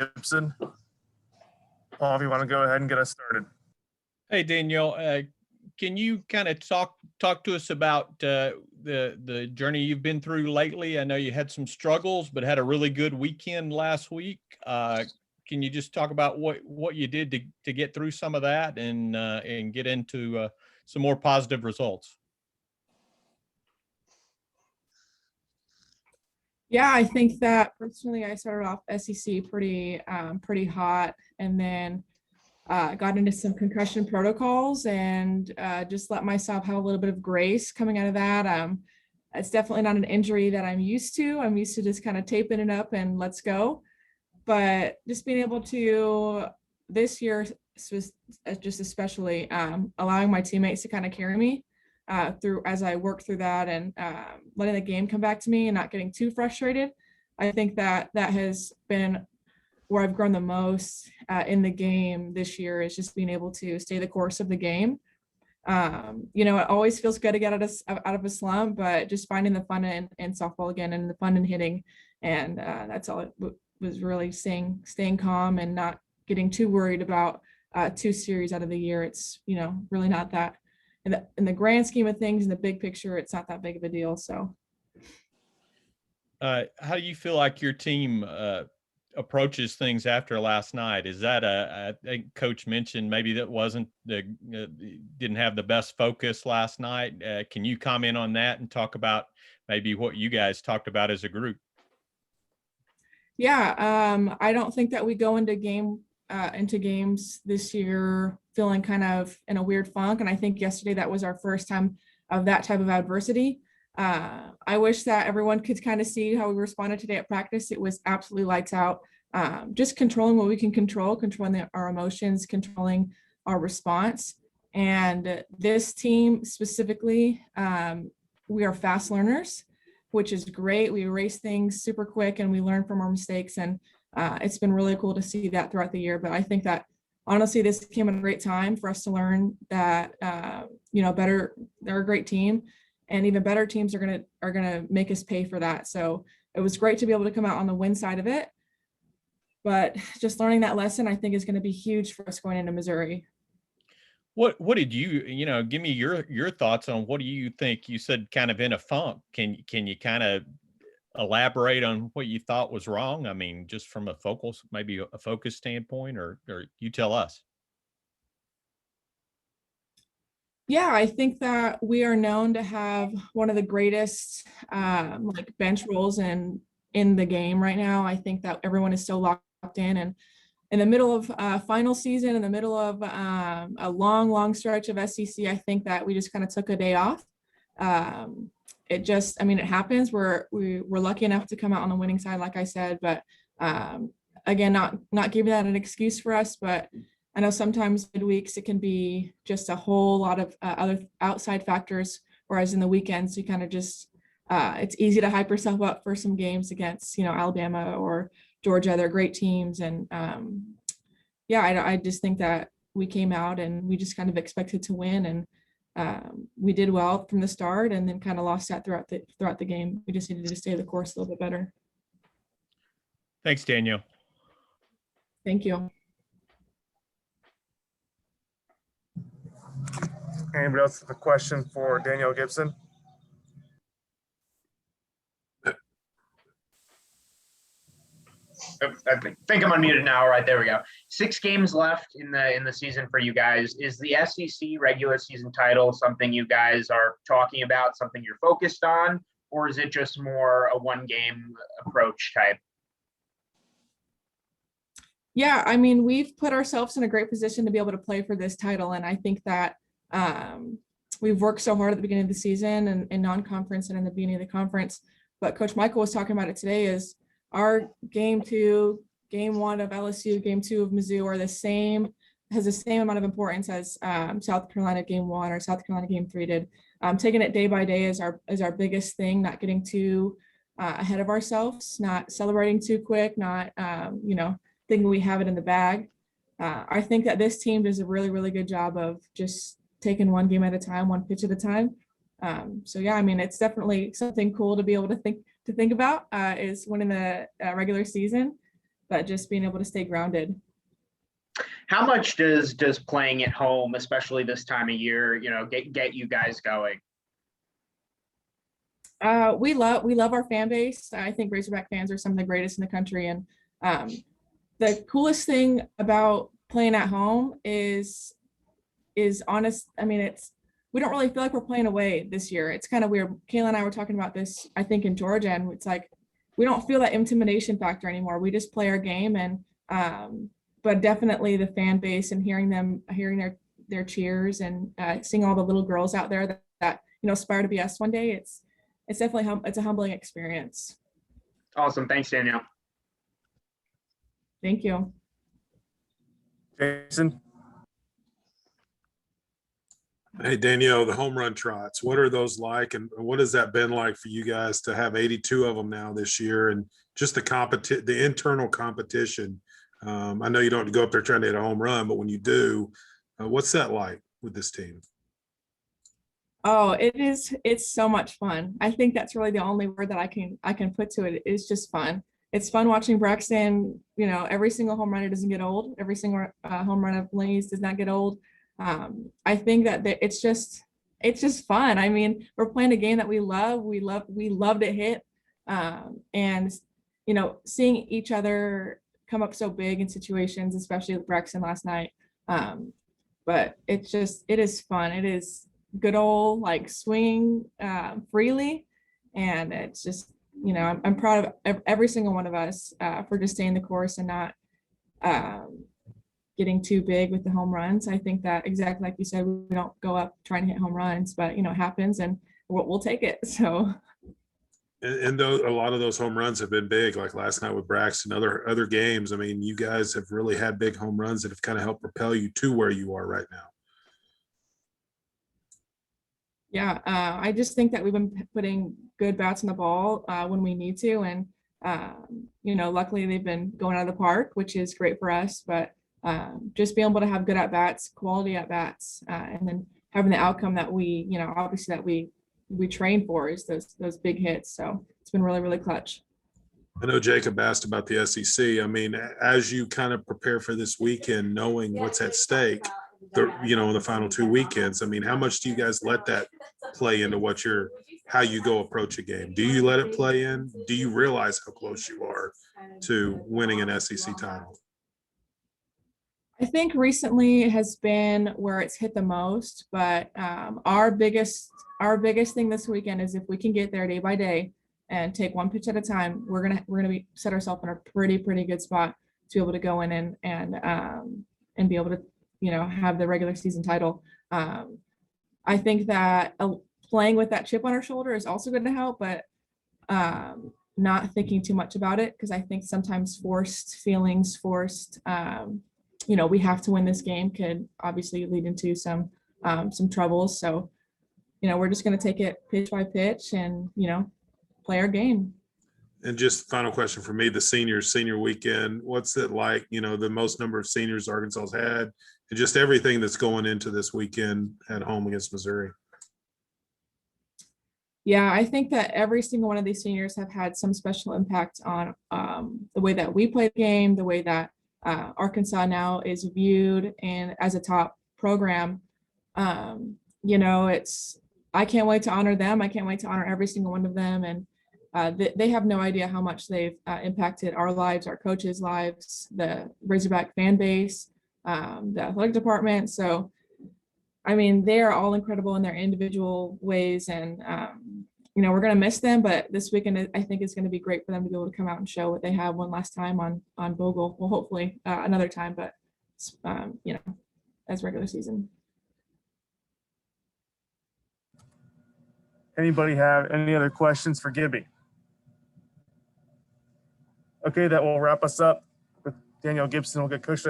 Gibson. Paul, if you want to go ahead and get us started. Hey, Danielle, can you kind of talk to us about the journey you've been through lately? I know you had some struggles, but had a really good weekend last week. Can you just talk about what you did to get through some of that and get into some more positive results? Yeah, I think that personally, I started off SEC pretty hot, and then got into some concussion protocols and just let myself have a little bit of grace coming out of that. It's definitely not an injury that I'm used to. I'm used to just kind of taping it up and let's go. But just being able to this year, just especially allowing my teammates to kind of carry me through as I work through that, and letting the game come back to me and not getting too frustrated. I think that has been where I've grown the most in the game this year, is just being able to stay the course of the game. It always feels good to get out of a slump, but just finding the fun in softball again, and the fun in hitting. And that's all it was, really staying calm and not getting too worried about 2 series out of the year. It's, really not that in the grand scheme of things, in the big picture, it's not that big of a deal. So how do you feel like your team approaches things after last night? Is that I think Coach mentioned maybe that wasn't didn't have the best focus last night. Can you comment on that and talk about maybe what you guys talked about as a group? Yeah, I don't think that we go into games this year feeling kind of in a weird funk. And I think yesterday that was our first time of that type of adversity. I wish that everyone could kind of see how we responded today at practice. It was absolutely lights out. Just controlling what we can control, controlling our emotions, controlling our response. And this team specifically, we are fast learners, which is great. We erase things super quick and we learn from our mistakes. And it's been really cool to see that throughout the year. But I think that honestly, this came at a great time for us to learn that, they're a great team, and even better teams are gonna make us pay for that. So it was great to be able to come out on the win side of it. But just learning that lesson, I think, is going to be huge for us going into Missouri. What did you give me your thoughts on what do you think? You said kind of in a funk. Can you kind of elaborate on what you thought was wrong? I mean, just from maybe a focus standpoint, or you tell us. Yeah, I think that we are known to have one of the greatest bench roles in the game right now. I think that everyone is so locked in, and in the middle of final season, in the middle of a long stretch of SEC, I think that we just kind of took a day off. It happens. We're lucky enough to come out on the winning side, like I said, but again, not giving that an excuse for us, but I know sometimes midweeks it can be just a whole lot of other outside factors, whereas in the weekends you kind of just it's easy to hype yourself up for some games against Alabama or Georgia. They're great teams, and I just think that we came out and we just kind of expected to win, and we did well from the start, and then kind of lost that throughout the game. We just needed to stay the course a little bit better. Thanks, Danielle. Thank you. Anybody else have a question for Danielle Gibson? I think I'm unmuted now. All right, there we go. 6 games left in the season for you guys. Is the SEC regular season title something you guys are talking about, something you're focused on, or is it just more a 1-game approach type? Yeah, I mean, we've put ourselves in a great position to be able to play for this title, and I think that we've worked so hard at the beginning of the season and in non-conference and in the beginning of the conference. But Coach Michael was talking about it today, is our game 2, game 1 of LSU, game 2 of Mizzou has the same amount of importance as South Carolina game 1 or South Carolina game 3 did. Taking it day by day is our biggest thing, not getting too ahead of ourselves, not celebrating too quick, not thinking we have it in the bag. I think that this team does a really, really good job of just taking one game at a time, one pitch at a time. So yeah, I mean, it's definitely something cool to be able to think about is winning the regular season. but just being able to stay grounded. How much does playing at home, especially this time of year, get you guys going? We love our fan base. I think Razorback fans are some of the greatest in the country. And the coolest thing about playing at home is honest. I mean, we don't really feel like we're playing away this year. It's kind of weird. Kayla and I were talking about this, I think, in Georgia, and it's like we don't feel that intimidation factor anymore. We just play our game, and but definitely the fan base and hearing their cheers and seeing all the little girls out there that aspire to be us one day. It's definitely it's a humbling experience. Awesome. Thanks, Danielle. Thank you. Jason? Hey, Danielle, the home run trots, what are those like? And what has that been like for you guys to have 82 of them now this year, and just the internal competition? I know you don't go up there trying to hit a home run, but when you do, what's that like with this team? Oh, it's so much fun. I think that's really the only word that I can put to it. It's just fun. It's fun watching Braxton, every single home run, it doesn't get old. Every single home run of Lane's does not get old. I think that it's just fun. I mean, we're playing a game that we love to hit. And seeing each other come up so big in situations, especially with Braxton last night. But it is fun. It is good old like swinging freely. And it's just, I'm proud of every single one of us for just staying the course and not getting too big with the home runs. I think that exactly like you said, we don't go up trying to hit home runs, but it happens and we'll take it. So. And though a lot of those home runs have been big, like last night with Braxton, other games. I mean, you guys have really had big home runs that have kind of helped propel you to where you are right now. Yeah, I just think that we've been putting good bats on the ball when we need to, and luckily they've been going out of the park, which is great for us. But just being able to have good at bats, quality at bats, and then having the outcome that we, obviously that we train for is those big hits. So it's been really, really clutch. I know Jacob asked about the SEC. I mean, as you kind of prepare for this weekend, knowing what's at stake, in the final 2 weekends, I mean, how much do you guys let that play into how you go approach a game? Do you let it play in? Do you realize how close you are to winning an SEC title? I think recently it has been where it's hit the most, but our biggest thing this weekend is if we can get there day by day and take one pitch at a time, we're gonna set ourselves in a pretty good spot to be able to go in and be able to have the regular season title. I think that playing with that chip on our shoulder is also going to help, but not thinking too much about it, because I think sometimes forced feelings, we have to win this game could obviously lead into some troubles. So, we're just going to take it pitch by pitch and, play our game. And just final question for me, the senior weekend, what's it like, the most number of seniors Arkansas's had, and just everything that's going into this weekend at home against Missouri? Yeah, I think that every single one of these seniors have had some special impact on the way that we play the game, the way that Arkansas now is viewed and as a top program. I can't wait to honor them. I can't wait to honor every single one of them. And they have no idea how much they've impacted our lives, our coaches' lives, the Razorback fan base, the athletic department. So, I mean, they are all incredible in their individual ways. And, we're going to miss them. But this weekend, I think, is going to be great for them to be able to come out and show what they have one last time on Bogle. Well, hopefully another time, but, as regular season. Anybody have any other questions for Gibby? Okay, that will wrap us up with Danielle Gibson. We'll get Coach